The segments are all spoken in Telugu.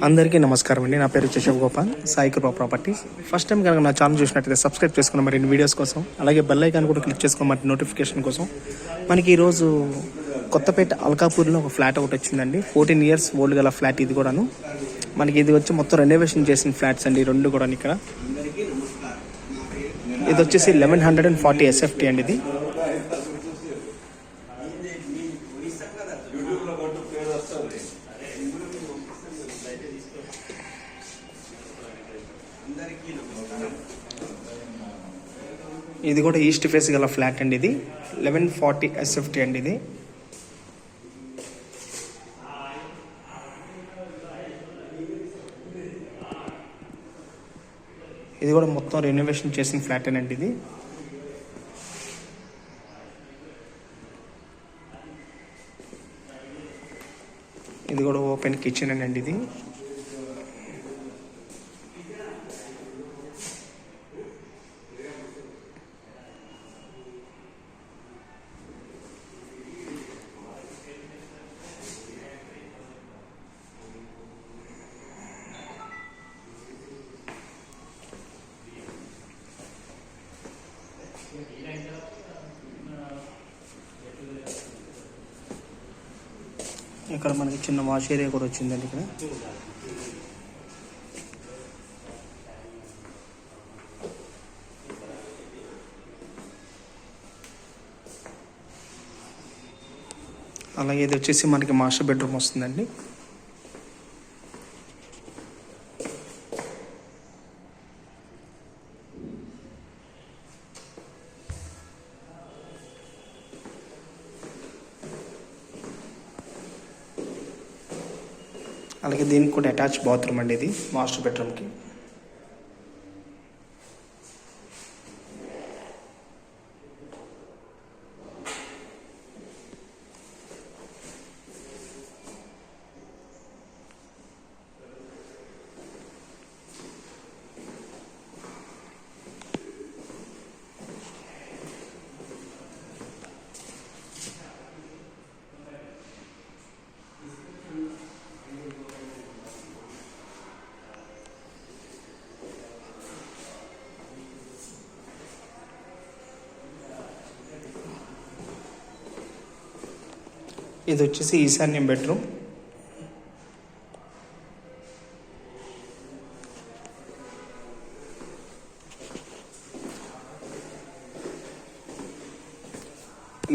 అందరికీ నమస్కారం అండి. నా పేరు శేషవ్ గోపాల్, సాయి కృపా ప్రాపర్టీస్. ఫస్ట్ టైం కనుక నా ఛానల్ చూసినట్లయితే సబ్స్క్రైబ్ చేసుకున్న మరిన్ని వీడియోస్ కోసం, అలాగే బెల్ ఐకాన్ కూడా క్లిక్ చేసుకున్న మరి నోటిఫికేషన్ కోసం. మనకి ఈరోజు కొత్తపేట అల్కాపూర్లో ఒక ఫ్లాట్ ఒకటి వచ్చిందండి. 14 years ఓల్డ్ గల ఫ్లాట్ ఇది కూడాను. మనకి ఇది వచ్చి మొత్తం రెనోవేషన్ చేసిన ఫ్లాట్స్ అండి రెండు కూడా. ఇక్కడ ఇది వచ్చేసి 1140 SFT అండి. ఇది ఇది కూడా ఈస్ట్ ఫేస్ గల ఫ్లాట్ అండి. ఇది 1140 SFT అండి. ఇది కూడా మొత్తం రెనోవేషన్ చేసిన ఫ్లాట్ అండి. ఇది కూడా ఓపెన్ కిచెన్ అండి. ఇది ఇక్కడ మనకి చిన్న వాష్ ఏరియా కూడా వచ్చిందండి. ఇక్కడ అలాగే ఇది వచ్చేసి మనకి మాస్టర్ బెడ్రూమ్ వస్తుందండి. అలాగే దీనికి కూడా అటాచ్ బాత్రూమ్ అండి. ఇది మాస్టర్ బెడ్రూమ్కి. ఇది వచ్చేసి ఈశాన్యం బెడ్రూమ్.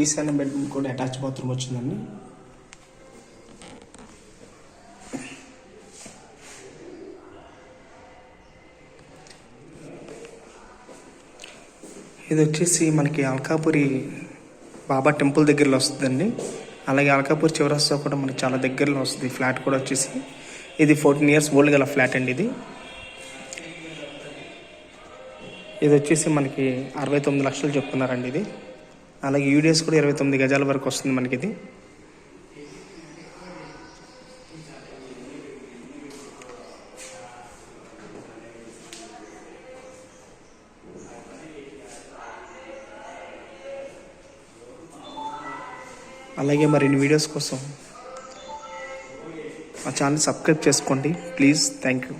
ఈశాన్యం బెడ్రూమ్ కూడా అటాచ్ బాత్రూమ్ వచ్చిందండి. ఇది వచ్చేసి మనకి అల్కాపురి బాబా టెంపుల్ దగ్గరలో వస్తుందండి. అలాగే అల్కాపూర్ చివరస్తా కూడా మనకి చాలా దగ్గరలో వస్తుంది. ఫ్లాట్ కూడా వచ్చేసి ఇది 14 years ఓల్డ్ గల ఫ్లాట్ అండి. ఇది వచ్చేసి మనకి 69 లక్షలు చెప్తున్నారండి. ఇది అలాగే యూడిఎస్ కూడా 29 గజాల వరకు వస్తుంది మనకి. ఇది అలాగే మరిన్ని వీడియోస్ కోసం మా ఛానల్ సబ్స్క్రైబ్ చేసుకోండి ప్లీజ్. Thank you.